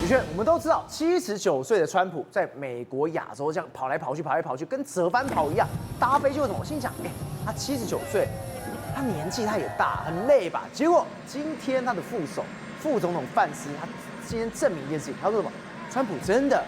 轩，我们都知道，79岁的川普在美国、亚洲这样跑来跑去，跟折返跑一样，大家飞机为什么？我心想，他79岁，他年纪他也大，很累吧？结果今天他的副总统范斯，他今天证明一件事情，他说什么？川普真的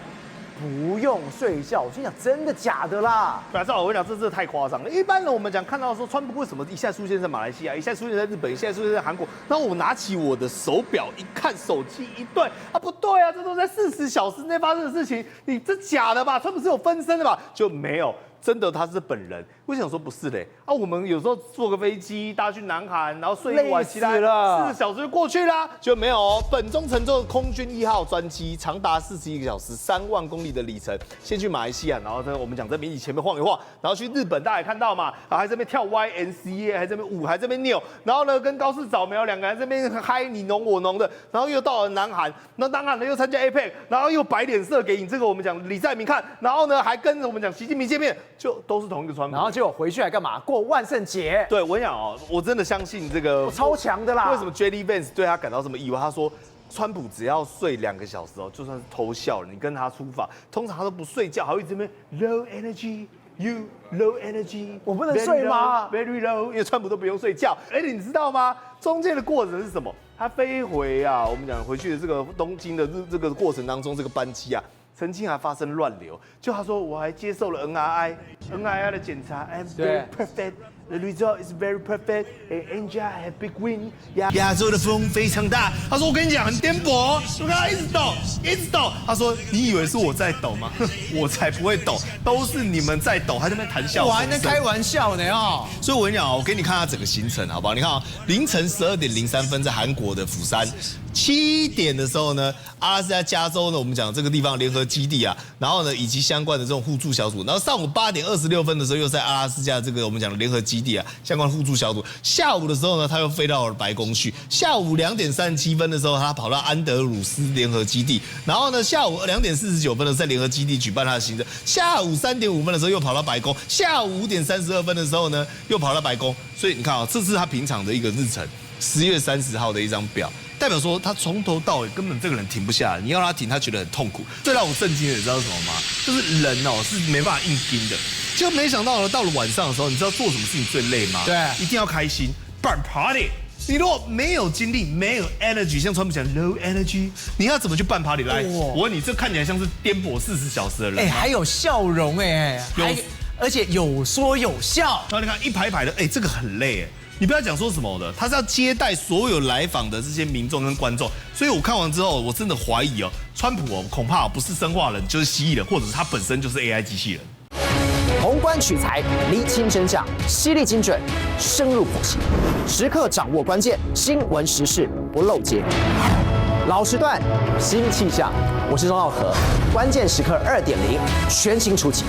不用睡觉。我心想，真的假的啦？对啊，我跟你讲，这真的太夸张了。一般人我们讲看到说，川普为什么一下出现在马来西亚，一下出现在日本，一下出现在韩国，然后我拿起我的手表一看，手机一对，不对啊，这都在40小时内发生的事情，你这假的吧？川普是有分身的吧？就没有。真的他是本人，我想说不是嘞我们有时候坐个飞机，大家去南韩，然后睡一晚起来，40小时就过去啦，就没有哦。本中乘坐空军1号专机，长达41个小时，3万公里的里程，先去马来西亚，然后我们讲在媒体前面晃一晃，然后去日本，大家也看到嘛，然后还在那边跳 YNCA， 还在那边舞，还在那边扭，然后呢跟高市早苗两个人在那边嗨你侬我侬的，然后又到了南韩，那南韩呢又参加 APEC， 然后又摆脸色给你这个我们讲李在明看，然后呢还跟我们讲习近平见面。就都是同一个川普，然后结果回去还干嘛？过万圣节。对，我跟你讲我真的相信这个超强的啦。为什么 JD Vance 对他感到这么意外？他说，川普只要睡2个小时就算是偷笑了，你跟他出访，通常他都不睡觉，还会一直这边 low energy，you low energy， 我不能睡吗 ？Very low， 因为川普都不用睡觉。你知道吗？中间的过程是什么？他飞回我们讲回去的这个东京的这个过程当中，这个班机曾经还发生乱流，就他说我还接受了 NII 的检查 ，I'm very perfect。The result is very perfect. Angel had big win. 亚洲的风非常大。他说：“我跟你讲，很颠簸。我看他一直抖，一直抖。他说：你以为是我在抖吗？我才不会抖，都是你们在抖。还在那边谈笑。我还在开玩笑呢所以我跟你讲我给你看他整个行程好不好？你看凌晨12点03分在韩国的釜山，7点的时候呢，阿拉斯加州呢，我们讲这个地方联合基地然后呢以及相关的这种互助小组，然后上午8点26分的时候又在阿拉斯加这个我们讲的联合基地相关的互助小组，下午的时候呢，他又飞到了白宫去。下午2点37分的时候，他跑到安德鲁斯联合基地，然后呢，下午2点49分的在联合基地举办他的行程。下午3点5分的时候又跑到白宫，下午5点32分的时候呢，又跑到白宫。所以你看这是他平常的一个日程，10月30号的一张表，代表说他从头到尾根本这个人停不下来，你要他停，他觉得很痛苦。最让我震惊的，你知道是什么吗？就是人是没办法硬盯的。就没想到到了晚上的时候，你知道做什么事情最累吗？对，一定要开心，办 party。你如果没有精力，没有 energy， 像川普讲 low energy， 你要怎么去办 party？ 来，我问你，这看起来像是颠簸40小时的人，还有笑容而且有说有笑。然后你看一排排的，这个很累你不要讲说什么的，他是要接待所有来访的这些民众跟观众，所以我看完之后，我真的怀疑川普恐怕不是生化人，就是蜥蜴人，或者是他本身就是 AI 机器人。宏观取材，厘清真相，犀利精准，深入剖析，时刻掌握关键，新闻时事不漏接。老时段，新气象，我是钟浩和，关键时刻2.0，全新出击。